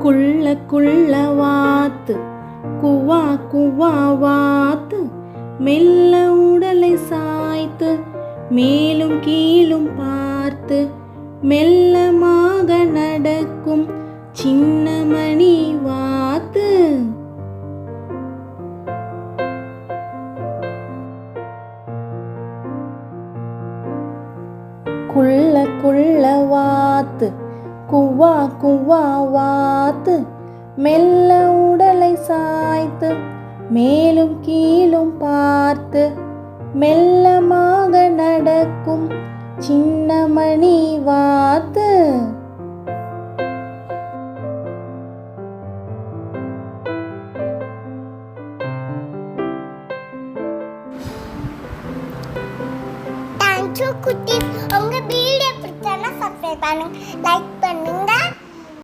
குள்ள குள்ள வாத்து குவா குவா வாத்து மெல்ல உடலை சாய்த்து மேலும் கீழும் பார்த்து மெல்லமாக நடக்கும் சின்ன மணி வாத்து. குள்ள குள்ள வாத்து குவா குவா வாத்து மெல்ல உடலை சாய்த்து மேலும் கீழும் பார்த்து மெல்லமாக நடக்கும் சின்ன மணி வாத்து. தேங்க்யூ குட்டீஸ். உங்க வீடியோ பிடிச்சா சப்ஸ்கிரைப் பண்ணுங்க, லைக் பண்ணுங்க,